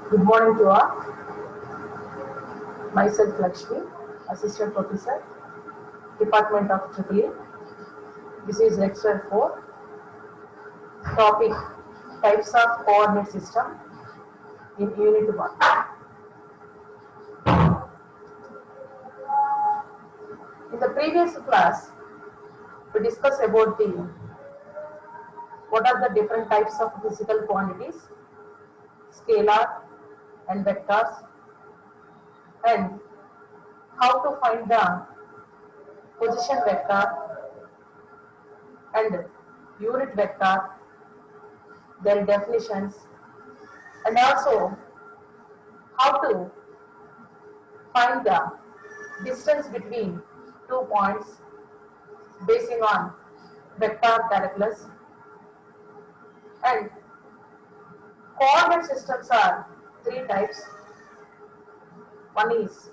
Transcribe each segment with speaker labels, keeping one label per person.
Speaker 1: Good morning to all. Myself Lakshmi, Assistant Professor, Department of EEE. This is Lecture 4. Topic: Types of Coordinate System in Unit 1. In the previous class, we discussed about what are the different types of physical quantities, scalar and vectors, and how to find the position vector and unit vector, their definitions, and also how to find the distance between 2 points basing on vector calculus. And coordinate systems are three types. One is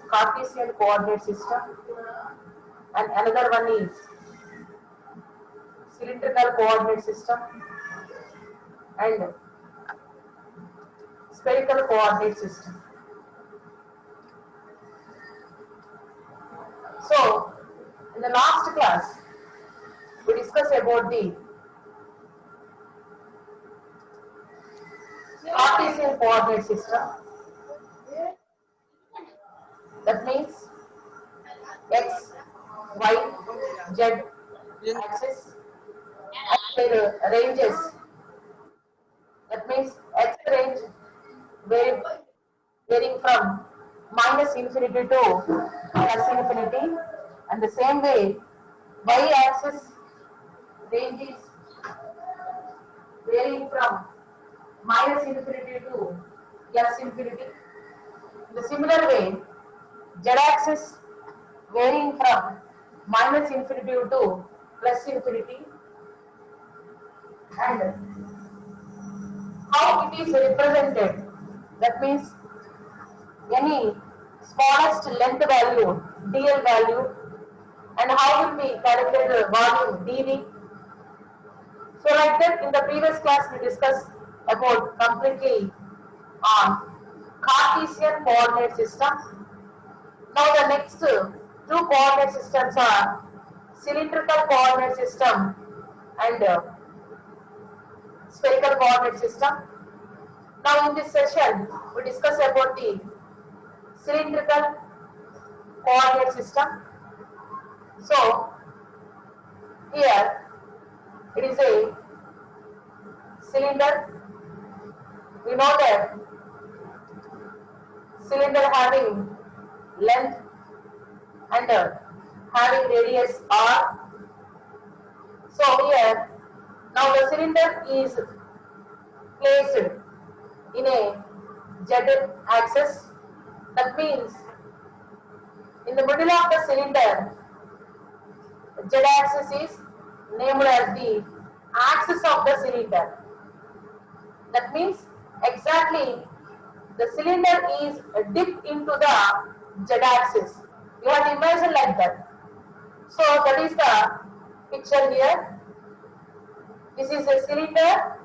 Speaker 1: Cartesian coordinate system, and another one is cylindrical coordinate system and spherical coordinate system. So, in the last class, we discussed about the Cartesian coordinate system. That means x, y, z axis and their ranges. That means x range varying from minus infinity to plus infinity, and the same way y axis range is varying from minus infinity to plus infinity. In the similar way, z axis varying from minus infinity to plus infinity, and how it is represented. That means any smallest length value, dl value, and how will we calculate the volume, dv. So like that, in the previous class we discussed about completely on Cartesian coordinate system. Now the next two coordinate systems are cylindrical coordinate system and spherical coordinate system. Now in this session, we discuss about the cylindrical coordinate system. So here it is a cylinder. We know that cylinder having length and having radius r. So here now the cylinder is placed in a z axis. That means in the middle of the cylinder, z axis is named as the axis of the cylinder. That means exactly the cylinder is dipped into the z axis. You have to imagine like that. So that is the picture here. This is a cylinder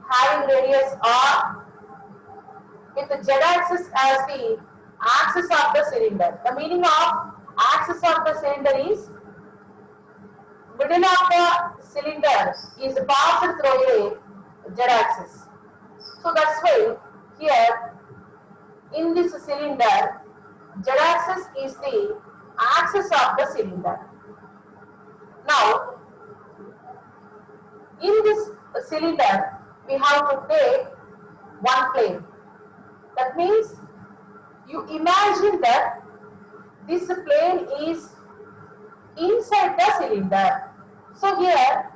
Speaker 1: having radius r with the z axis as the axis of the cylinder. The meaning of axis of the cylinder is middle of the cylinder is passed through a z axis. So that's why here in this cylinder, z axis is the axis of the cylinder. Now in this cylinder we have to take one plane. That means you imagine that this plane is inside the cylinder. So here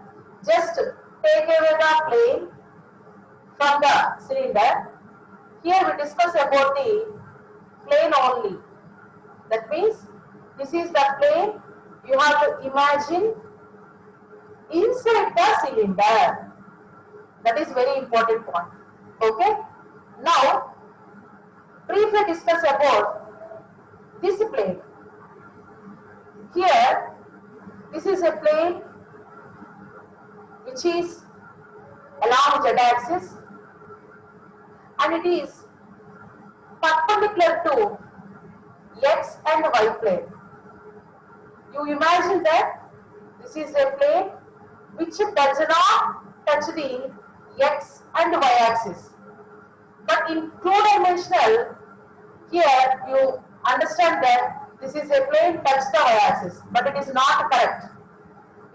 Speaker 1: just take away the plane from the cylinder. Here we discuss about the plane only. That means this is the plane you have to imagine inside the cylinder. That is very important point. Okay. Now briefly discuss about this plane. Here this is a plane which is along z axis, and it is perpendicular to x and y plane. You imagine that this is a plane which does not touch the x and y axis. But in two-dimensional, here you understand that this is a plane touch the y axis, but it is not correct.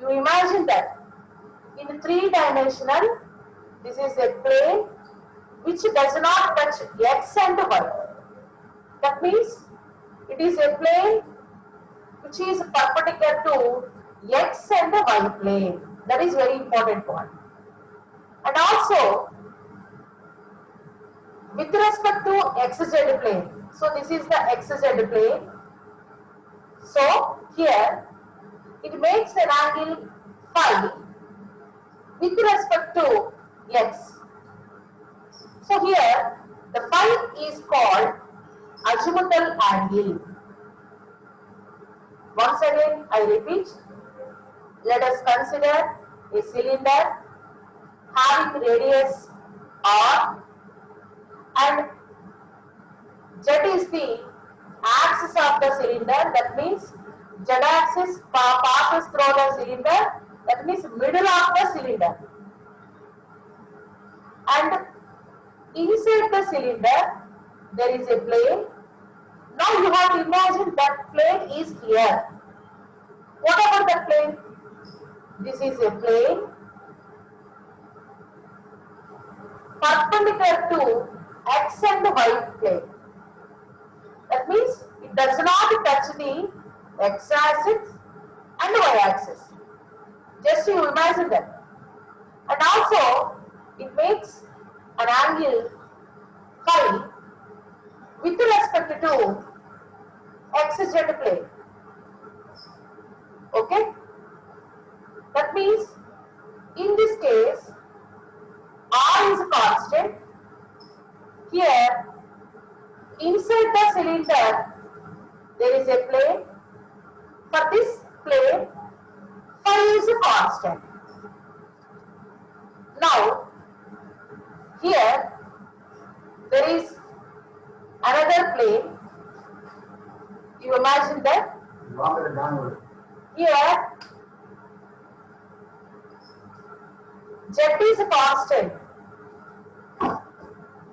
Speaker 1: You imagine that in three-dimensional, this is a plane which does not touch x and y. That means it is a plane which is perpendicular to x and y plane. That is very important point. And also with respect to xz plane. So this is the xz plane. So here it makes an angle phi with respect to x. So here the phi is called azimuthal angle. Once again I repeat, let us consider a cylinder having radius r and z is the axis of the cylinder. That means z axis passes through the cylinder. That means middle of the cylinder. And inside the cylinder there is a plane. Now you have to imagine that plane is here. What about the plane? This is a plane perpendicular to x and y plane. That means it does not touch the x axis and y axis. Just you imagine that. And also it makes an angle phi with respect to xz plane. Okay? That means in this case r is a constant. Here inside the cylinder there is a plane. For this plane phi is a constant. Now here there is another plane. You imagine that here z is a constant.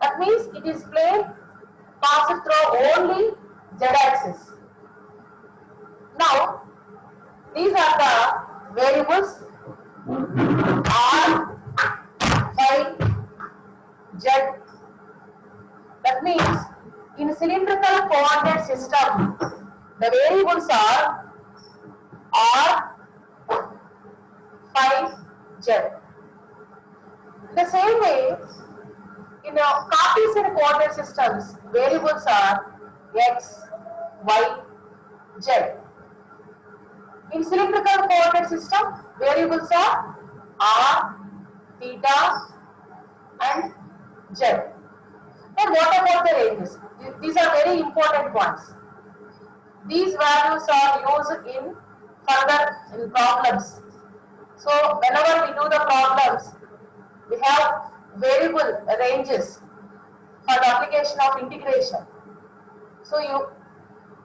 Speaker 1: That means it is plane passed through only z axis. Now these are the variables r, phi, z. That means in cylindrical coordinate system the variables are r, phi, z. The same way in Cartesian coordinate systems variables are x, y, z. In cylindrical coordinate system variables are r, theta and z. And what about the ranges? These are very important points. These values are used in further in problems. So whenever we do the problems, we have variable ranges for the application of integration. So you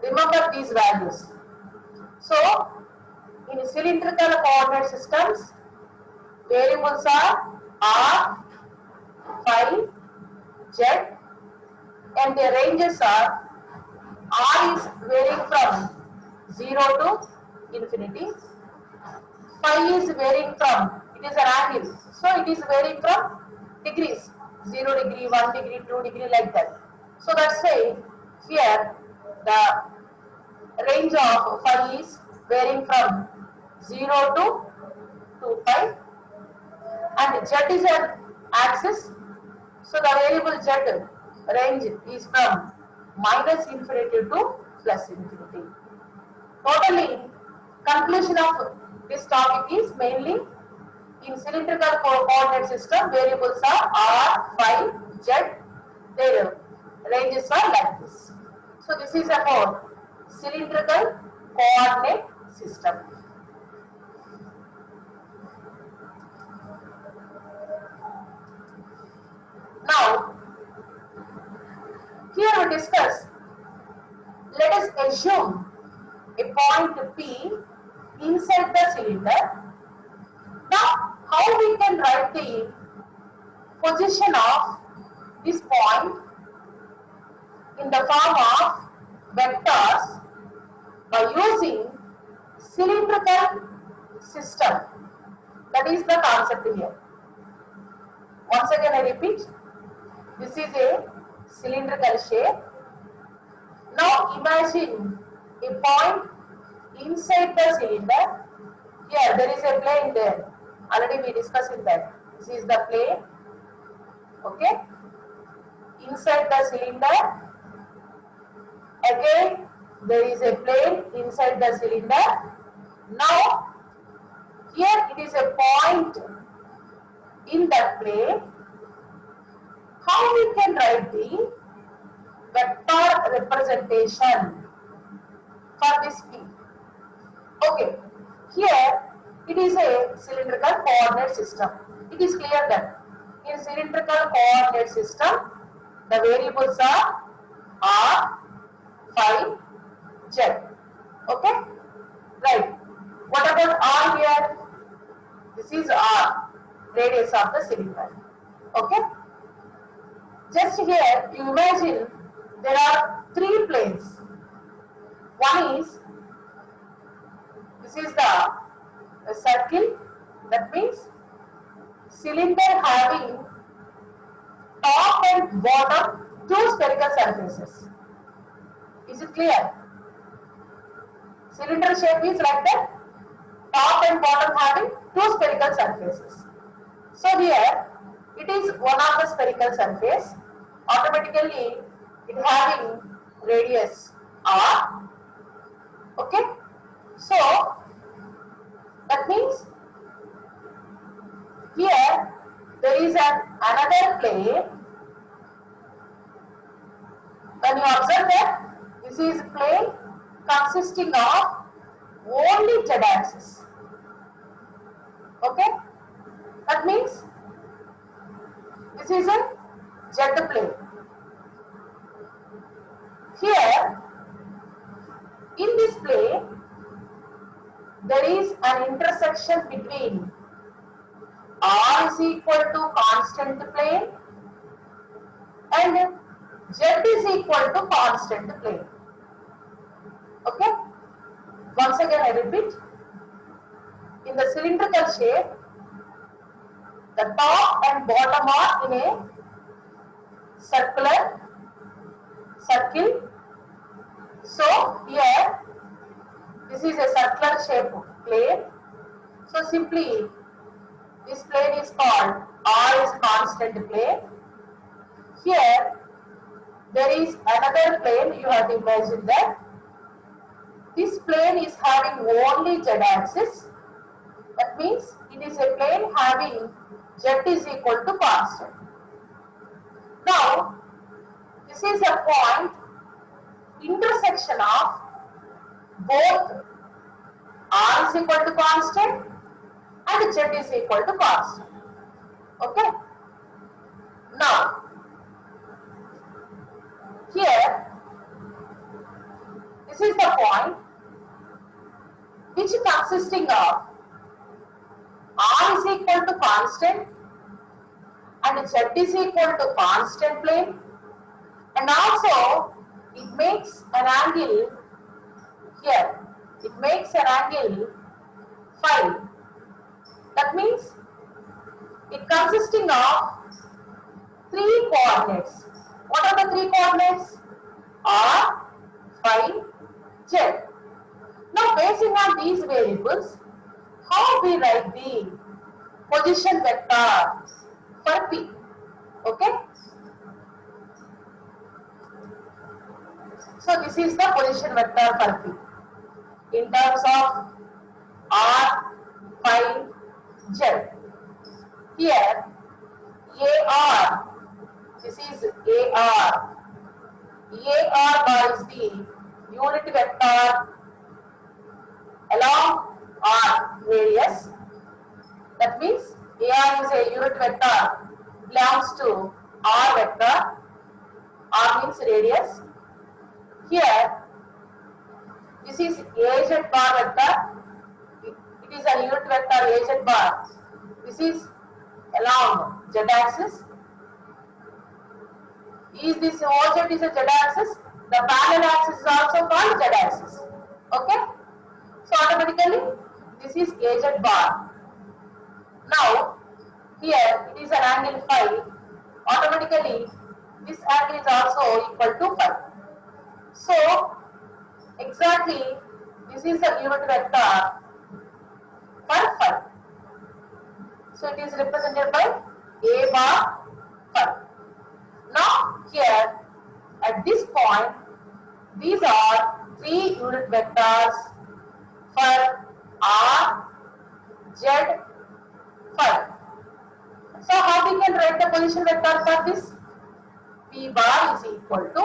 Speaker 1: remember these values. So in cylindrical coordinate systems, variables are r, phi, z, and their ranges are r is varying from 0 to infinity, phi is varying from, it is an angle, so it is varying from degrees, 0 degree, 1 degree, 2 degree, like that. So that's why here the range of phi is varying from 0 to 2 pi, and z is an axis, so the variable z range is from minus infinity to plus infinity. Totally, conclusion of this topic is mainly in cylindrical coordinate system variables are r, phi, z, their ranges are like this. So this is about cylindrical coordinate system. Now here we to discuss, let us assume a point P inside the cylinder. Now, how we can write the position of this point in the form of vectors by using cylindrical system. That is the concept here. Once again I repeat, this is a cylindrical shape. Now imagine a point inside the cylinder. Here there is a plane there. Already we discussed that. This is the plane. Okay. Inside the cylinder. Again there is a plane inside the cylinder. Now here it is a point in that plane. How we can write the vector representation for this P? Okay, here it is a cylindrical coordinate system. It is clear that in cylindrical coordinate system, the variables are R, phi, Z. Okay, right. What about R here? This is R, radius of the cylinder. Okay. Just here, you imagine there are three planes. One is, this is the circle, that means cylinder having top and bottom two spherical surfaces. Is it clear? Cylinder shape is like that, top and bottom having two spherical surfaces. So here, it is one of the spherical surface. Automatically, it having radius R. Okay. So that means here there is another plane. When you observe that this is plane consisting of only z-axis. Okay. That means this is a Z plane. Here, in this plane, there is an intersection between R is equal to constant plane and Z is equal to constant plane. Okay? Once again I repeat, in the cylindrical shape, the top and bottom are in a circle. So here this is a circular shape plane. So simply this plane is called R is constant plane. Here there is another plane. You have to imagine that this plane is having only z axis. That means it is a plane having z is equal to constant. Now this is a point intersection of both R is equal to constant and Z is equal to constant. Okay. Now here this is the point which is consisting of R is equal to constant and Z is equal to constant plane, and also it makes an angle here. It makes an angle phi. That means it consisting of three coordinates. What are the three coordinates? R, phi, Z. Now basing on these variables, how we write the position vector for P? Okay. So this is the position vector for P in terms of R, phi, Z. Here AR, this is AR. AR is the unit vector along R radius. That means AR is a unit vector belongs to R vector. R means radius. Here, this is Az bar vector. It is a unit vector Az bar. This is along z axis. Is this OZ is a z axis? The parallel axis is also called z axis. Okay? So automatically this is Az bar. Now here it is an angle phi. Automatically this angle is also equal to phi. So exactly this is the unit vector for phi. So it is represented by A bar phi. Now here at this point these are three unit vectors for R, Z, phi. So how we can write the position vector for this? P bar is equal to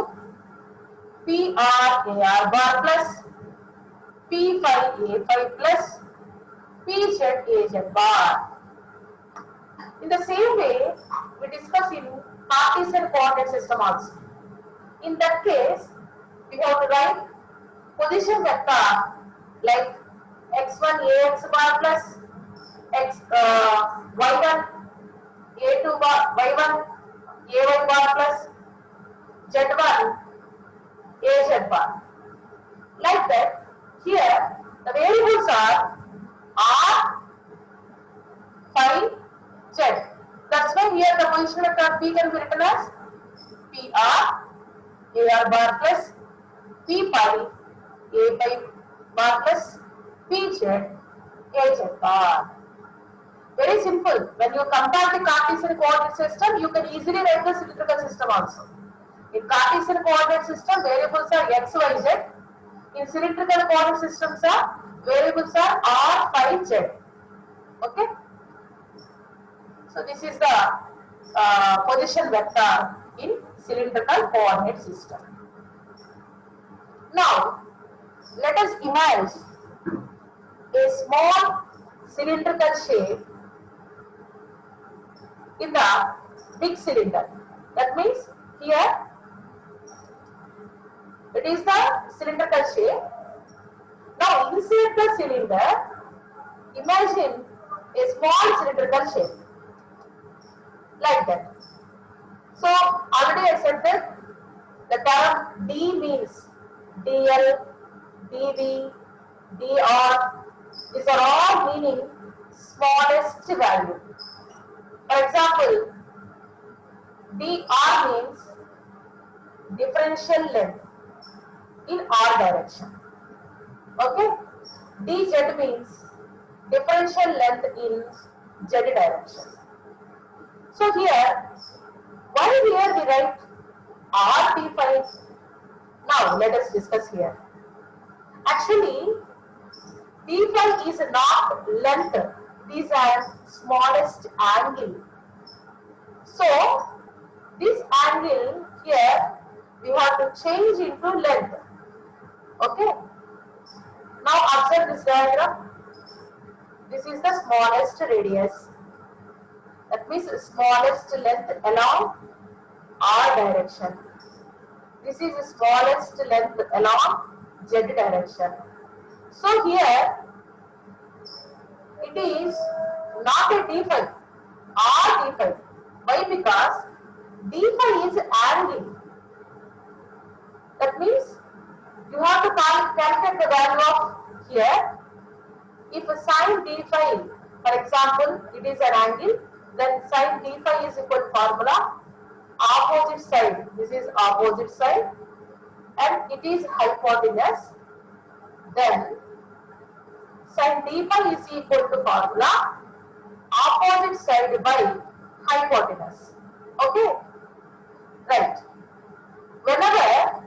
Speaker 1: P R A R bar plus P phi A phi plus P Z A Z bar. In the same way, we discuss in Cartesian coordinate system also. In that case, we have to write position vector like x1 ax bar plus y1 a2 bar, y1 ay bar plus z1 az bar. Like that, here the variables are r, phi, z. That's why here the position vector p can be written as pr ar bar plus p phi a phi bar plus p z az bar. Very simple. When you compare the Cartesian coordinate system, you can easily write the cylindrical system also. In Cartesian coordinate system, variables are x, y, z. In cylindrical coordinate systems, variables are r, phi, z. Okay. So this is the position vector in cylindrical coordinate system. Now, let us imagine a small cylindrical shape in the big cylinder. That means here it is the cylindrical shape. Now inside the cylinder, imagine a small cylindrical shape like that. So already I said that the term D means DL, DV, DR. These are all meaning smallest value. For example, dr means differential length in r direction. Okay? dz means differential length in z direction. So here, why here we write r d phi? Now let us discuss here. Actually, d phi is not length. It is a smallest angle. So this angle here we have to change into length. Okay. Now observe this diagram. This is the smallest radius. That means smallest length along r direction. This is the smallest length along z direction. So here it is not a d phi, r d phi. Why? Because d phi is angle. That means you have to calculate the value of here. If sin d phi, for example, it is an angle, then sin d phi is equal to formula opposite side. This is opposite side, and it is hypotenuse. Then sin d phi is equal to formula opposite side by hypotenuse. Okay? Right. Whenever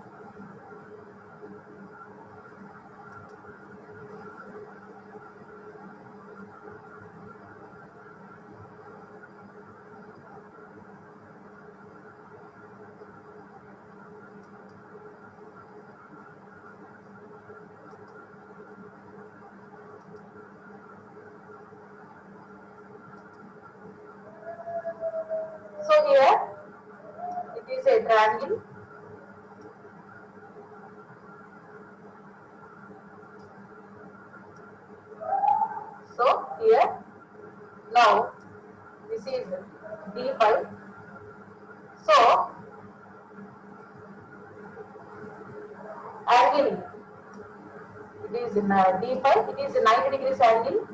Speaker 1: so here it is a triangle. Now this is d phi. So angle, it is in d phi, it is a 90 degrees angle.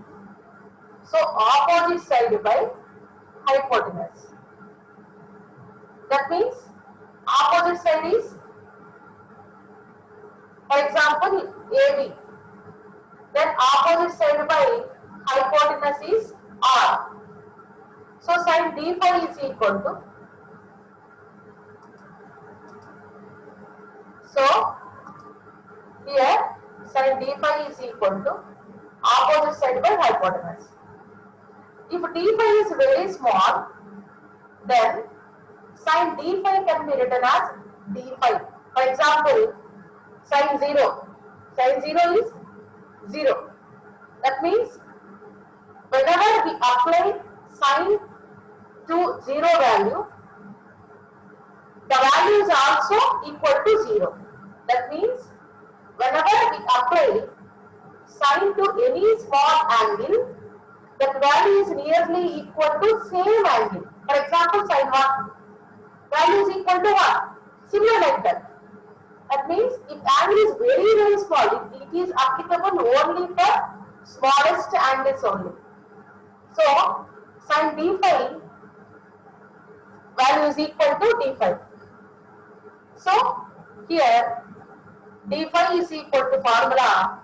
Speaker 1: So opposite side by hypotenuse. That means opposite side is, for example, AB. Then opposite side by hypotenuse is R. So sin d phi is equal to, so here sin d phi is equal to opposite side by hypotenuse. If d phi is very small, then sin d phi can be written as d phi. For example, sin 0. Sin 0 is 0. That means whenever we apply sin to 0 value, the value is also equal to 0. That means whenever we apply sin to any small angle, that value is nearly equal to same angle. For example, sin 1, value is equal to 1. Similar like that. That means if angle is very very small, it is applicable only for smallest angles only. So sin d phi value is equal to d phi. So here d phi is equal to formula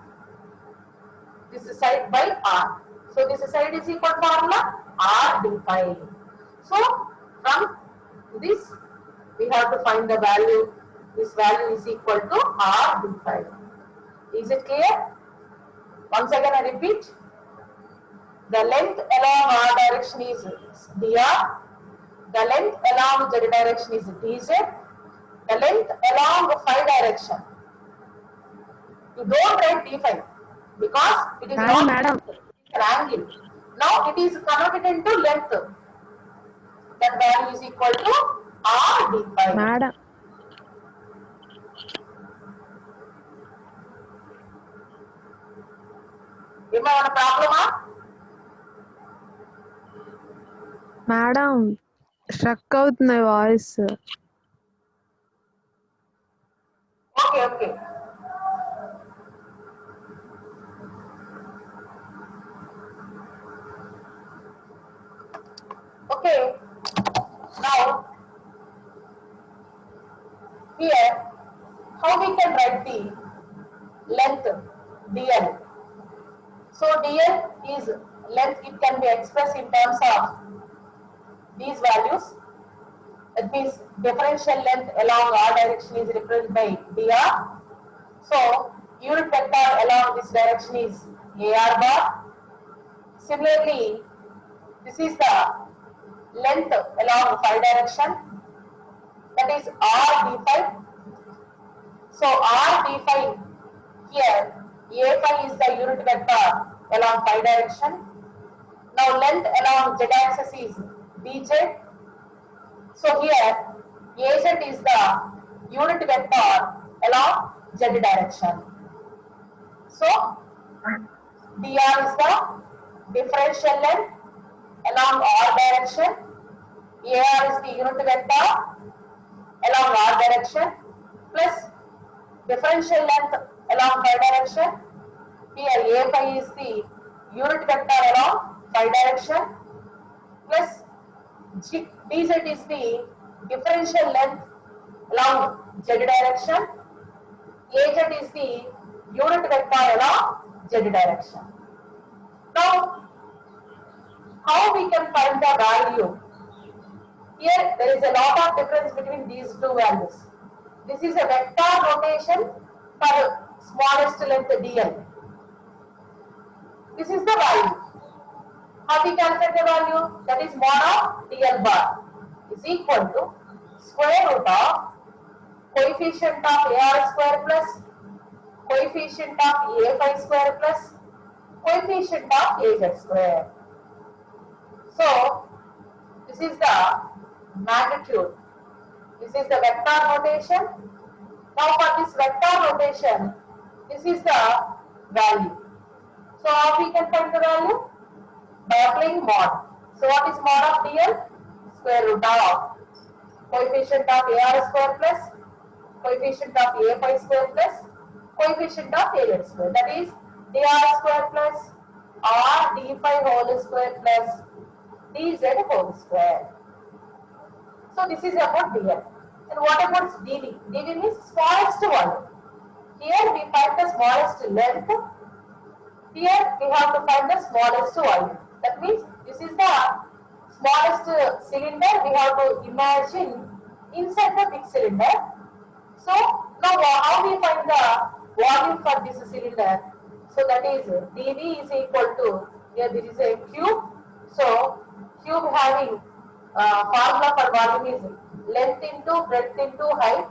Speaker 1: this side by r. So this side is equal to formula r d phi. So from this we have to find the value. This value is equal to r d phi. Is it clear? Once again I repeat. The length along r direction is dr. The length along z direction is dz. The length along phi direction. You don't write d phi because it is not
Speaker 2: Madam.
Speaker 1: an angle. Now it is converted into length. That value is equal to r d phi.
Speaker 2: Madam.
Speaker 1: ఏమైనా ప్రాబ్లమా?
Speaker 2: Madam struck అవుతుంది voice.
Speaker 1: Okay okay. Okay, now here how we can write the length dl. So dl is length, it can be expressed in terms of these values. That means differential length along r direction is represented by dr. So unit vector along this direction is ar bar. Similarly, this is the length along phi direction, that is r d phi. So r d phi, here a phi is the unit vector along phi direction. Now length along z axis is dz. So here az is the unit vector along z direction. So dr is the differential length along r direction. ar is the unit vector along r direction plus differential length along phi direction. Here a phi is the unit vector along phi direction plus dz is the differential length along z direction. az is the unit vector along z direction. Now how we can find the value? Here there is a lot of difference between these two values. This is a vector notation for smallest length dl. This is the value. How we calculate the value? That is mod of dl bar is equal to square root of coefficient of ar square plus coefficient of a phi square plus coefficient of az square. So this is the magnitude. This is the vector notation. Now for this vector notation, this is the value. So how we can find the value? by applying mod. So what is mod of dl? Square root of coefficient of ar square plus coefficient of a pi square plus coefficient of a square. That is dr square plus r d phi whole square plus dz whole square. So this is about dl. And what about dv? dv means smallest volume. Here we find the smallest length. Here we have to find the smallest volume. That means this is the smallest cylinder we have to imagine inside the big cylinder. So now how we find the volume for this cylinder? So that is dv is equal to, here there is a cube. So cube having formula for volume is length into breadth into height.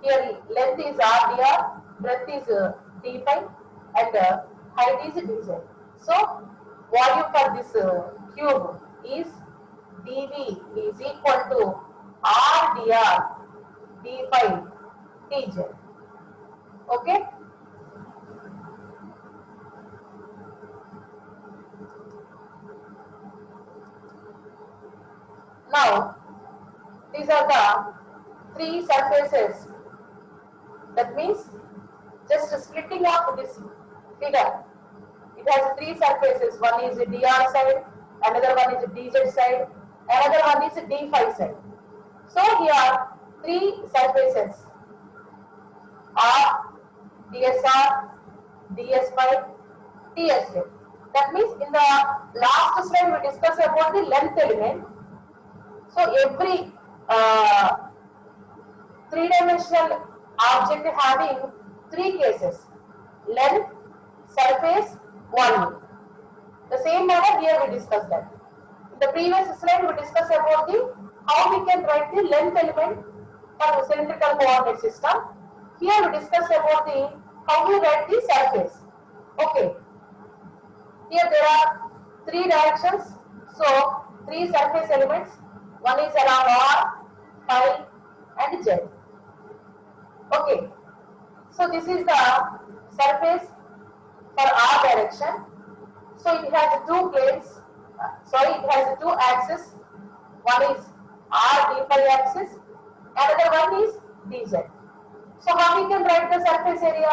Speaker 1: Here length is r dr, breadth is d phi, and height is dz. So volume for this cube is dv is equal to r dr d phi dz. Okay. Now these are the three surfaces. That means just splitting up this figure. It has three surfaces. One is dr side, another one is dz side, another one is d phi side. So here three surfaces are dsr, ds phi, ds length. That means in the last slide we discussed about the length element. So every three-dimensional object having three cases: length, surface, volume. The same manner here we discussed that. In the previous slide we discussed about the how we can write the length element for the cylindrical coordinate system. Here we discussed about the how we write the surface. Okay. Here there are three directions. So three surface elements. One is around r, phi, and z. Okay. So this is the surface for r direction. So it has two planes. It has two axes. One is r d phi axis. Another one is dz. So how we can write the surface area?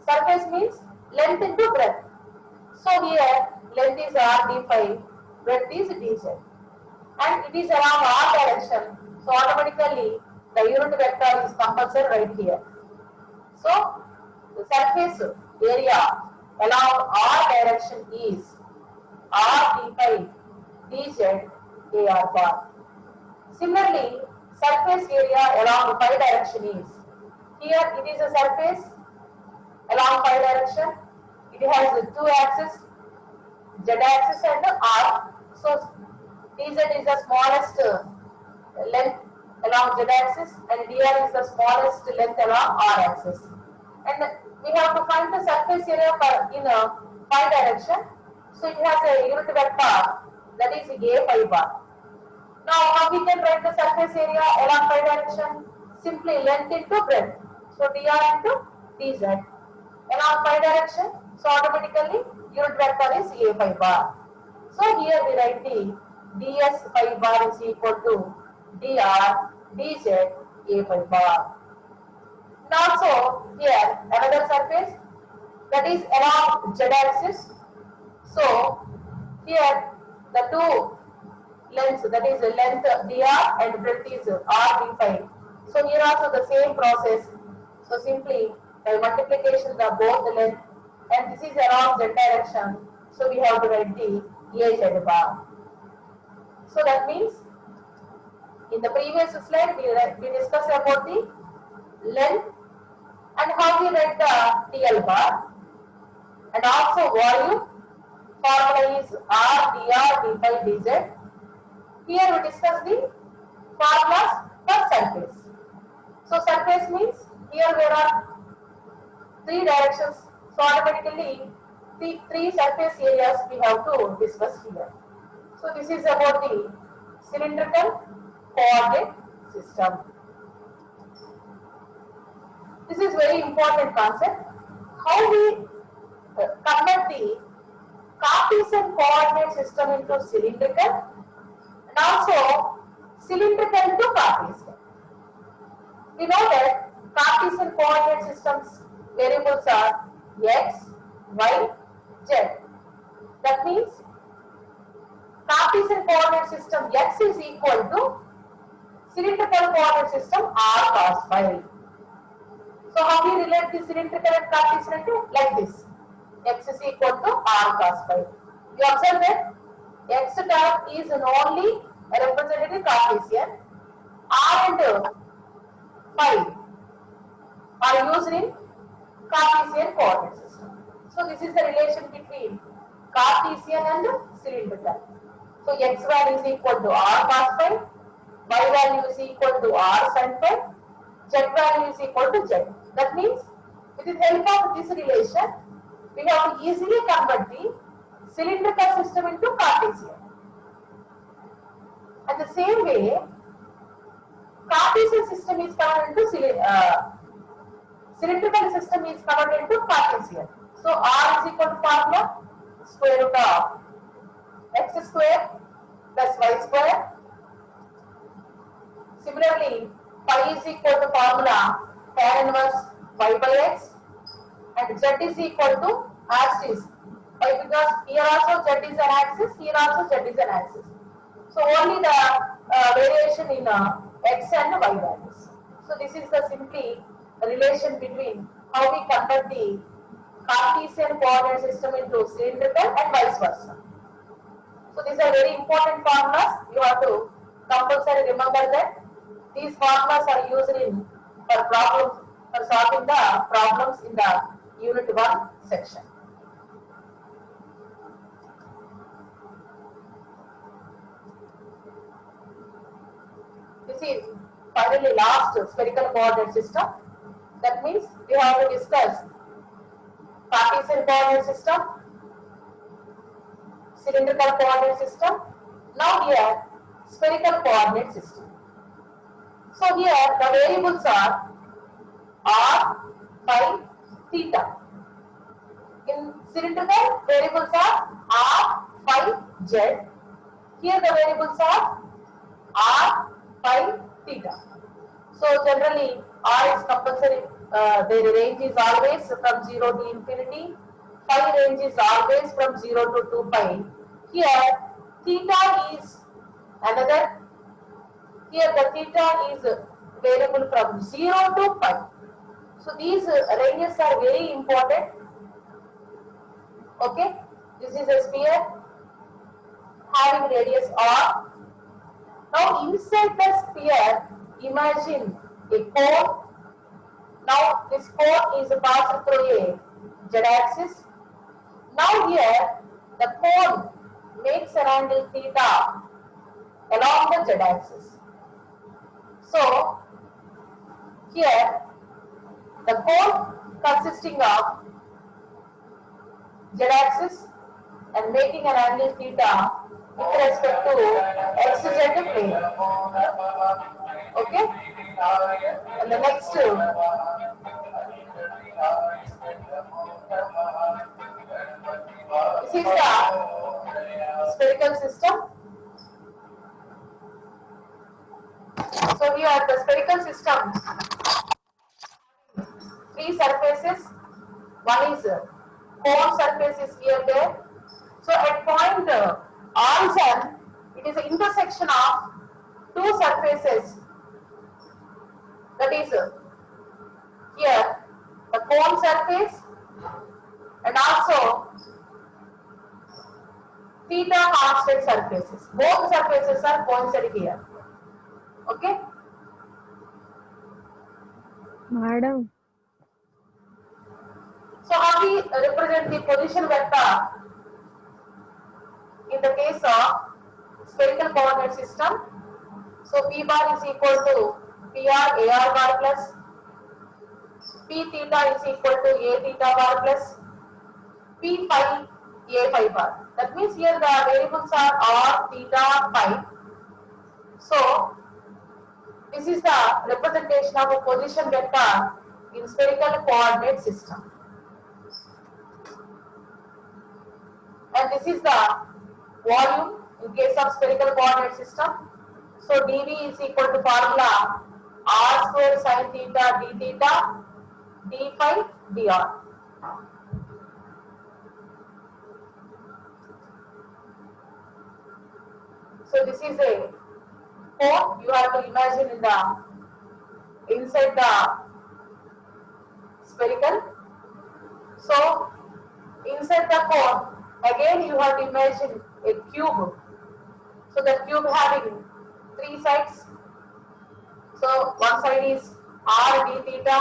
Speaker 1: Surface means length into breadth. So here length is r d phi, breadth is dz, and it is around r direction. So automatically the unit vector is compulsory right here. So the surface area along r direction is r d phi dz ar bar. Similarly, surface area along phi direction is, here it is a surface along phi direction. It has two axes, z axis and r. So dz is the smallest length along z axis, and dr is the smallest length along r axis. And we have to find the surface area in a phi direction. So it has a unit vector, that is a phi bar. Now how we can write the surface area along phi direction? Simply length into breadth. So dr into dz along phi direction. So automatically unit vector is a phi bar. So here we write the ds phi bar is equal to dr dz a phi bar. And also here another surface, that is along z axis. So here the two lengths, that is length dr and breadth is r d phi. So here also the same process. So simply by multiplication the both the length, and this is along z direction. So we have to write the az bar. So that means in the previous slide we discussed about the length and how we write the TL bar, and also volume. Formula is r dr d phi dz. Here we discuss the formulas for surface. So surface means here there are three directions. So automatically the three surface areas we have to discuss here. So this is about the cylindrical coordinate system. This is very important concept. How we convert the Cartesian coordinate system into cylindrical and also cylindrical to Cartesian. We know that Cartesian coordinate systems variables are x, y, z. That means Cartesian coordinate system x is equal to cylindrical coordinate system r cos phi. So how we relate the cylindrical and Cartesian to like this. X is equal to r cos phi. You observe that x term is only represented Cartesian. R and phi are used in Cartesian coordinate system. So this is the relation between Cartesian and cylindrical. So x value is equal to r cos phi, y value is equal to r sin phi, z value is equal to z. That means with the help of this relation, we have to easily convert the cylindrical system into Cartesian. And the same way, Cartesian system is converted into cylindrical system is converted into Cartesian. So r is equal to formula square root of x square plus y square. Similarly, phi is equal to formula tan inverse y by x, and z is equal to as is. Why? Because here also z is an axis, here also z is an axis. So only the variation in x and y values. So this is the simply relation between how we convert the Cartesian coordinate system into cylindrical and vice versa. So these are very important formulas. You have to compulsory remember that these formulas are used in for solving the problems in the Unit 1 section. This is finally last spherical coordinate system. That means we have to discuss Cartesian coordinate system, cylindrical coordinate system. Now here spherical coordinate system. So here the variables are r, phi, theta. In cylindrical variables are r, phi, z. Here the variables are r, phi, theta. So generally r is compulsory, their range is always from 0 to infinity. Phi range is always from 0 to 2 pi. Here theta is another. Here the theta is variable from 0 to pi. So these ranges are very important. Okay, this is a sphere having radius r. Now inside the sphere, imagine a cone. Now this cone is passed through a z-axis. Now here the cone makes an angle theta along the z-axis. So here the cone consisting of z-axis and making an angle theta with respect to xz plane. Okay? And the next this is the spherical system. So here the spherical system, three surfaces. One is cone surface is here there. So at point origin, it is an intersection of two surfaces. That is here the cone surface and also theta constant surfaces. Both surfaces are coinciding here. Okay?
Speaker 2: Madam.
Speaker 1: So how we represent the position vector in the case of spherical coordinate system? So P bar is equal to PR AR bar plus P theta is equal to A theta bar plus P phi A phi bar. That means here the variables are R, theta, phi. So this is the representation of a position vector in spherical coordinate system. and this is the volume in case of spherical coordinate system. So dV is equal to formula r square sin theta d theta d phi dr. So this is a cone you have to imagine in the inside the spherical. So inside the cone again you have to imagine a cube. So the cube having three sides. So one side is r d theta,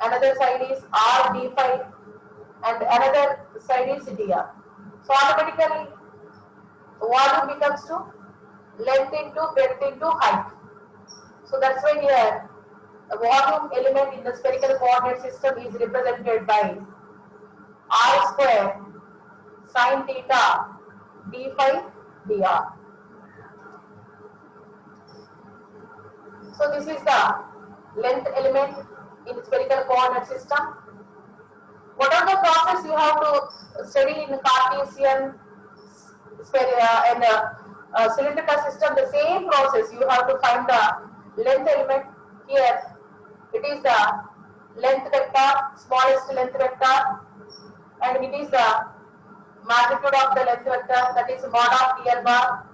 Speaker 1: another side is r d phi, and another side is dr. So automatically volume becomes to length into breadth into height. So that's why here the volume element in the spherical coordinate system is represented by r square sin theta d phi dr. So this is the length element in spherical coordinate system. What are the process you have to study in Cartesian and cylindrical system? The same process, you have to find the length element. Here it is the length vector, smallest length vector, and it is the magnitude of the length vector, that is mod of dr bar.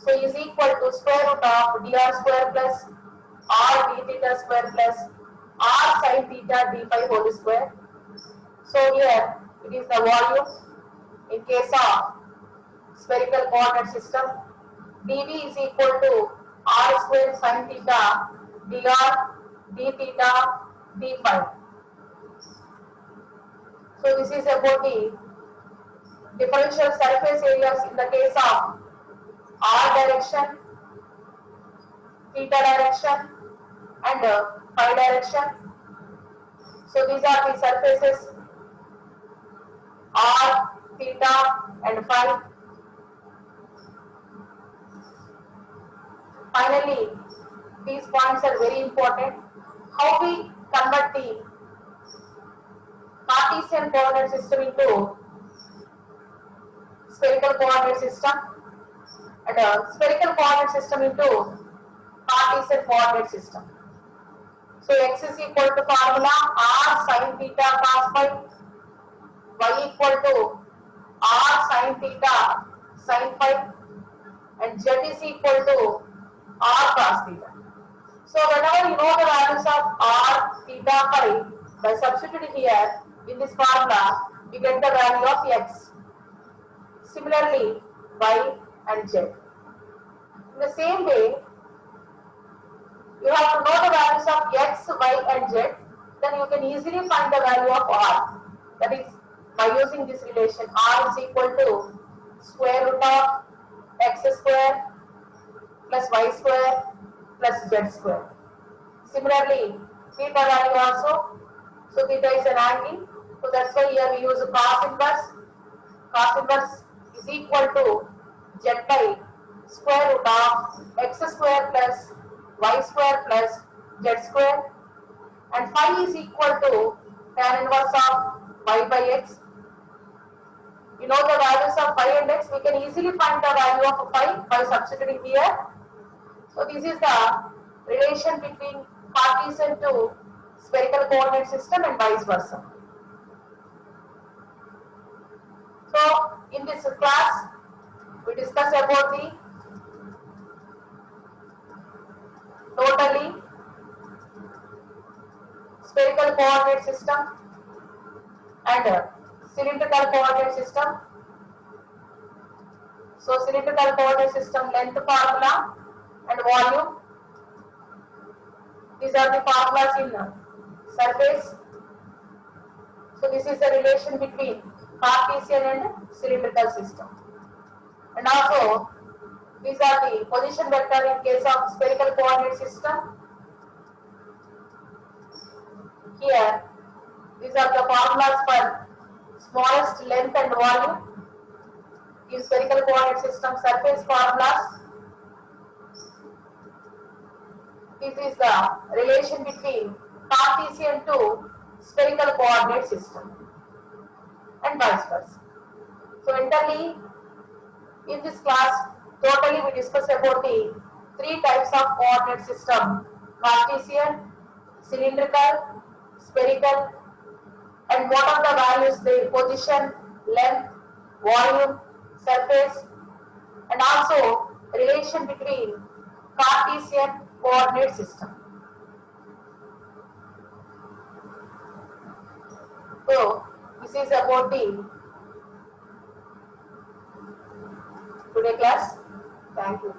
Speaker 1: So is equal to square root of dr square plus r d theta square plus r sin theta d phi whole square. So here it is the volume in case of spherical coordinate system. dV is equal to r square sin theta dr d theta d phi. So this is about the differential surface areas in the case of r direction, theta direction, and phi direction. So these are the surfaces r, theta, and phi. Finally, these points are very important. How we convert the Cartesian coordinate system into spherical coordinate system, and spherical coordinate system into Cartesian coordinate system. So x is equal to formula r sin theta cos phi, y equal to r sin theta sin phi, and z is equal to r cos theta. So whenever you know the values of r, theta, phi, by substituting here in this formula, we get the value of x. Similarly, y and z. In the same way, you have to know the values of x, y, and z. Then you can easily find the value of r. That is, by using this relation, r is equal to square root of x square plus y square plus z square. Similarly, theta value also. So theta is an angle. So that's why here we use cos inverse. Cos inverse is equal to z by square root of x square plus y square plus z square, and phi is equal to tan inverse of y by x. You know the values of phi and x, we can easily find the value of phi by substituting here. So this is the relation between Cartesian to spherical coordinate system and vice versa. So in this class, we discuss about the totally spherical coordinate system and cylindrical coordinate system. So cylindrical coordinate system length formula and volume. These are the formulas in surface. So this is the relation between Cartesian and cylindrical system. And also these are the position vector in case of spherical coordinate system. Here these are the formulas for smallest length and volume in spherical coordinate system surface formulas. This is the relation between Cartesian to spherical coordinate system and vice versa. So internally, in this class, totally we discuss about the three types of coordinate system: Cartesian, cylindrical, spherical, and what are the values, their position, length, volume, surface, and also relation between Cartesian coordinate system. So this is about the today class. Thank you.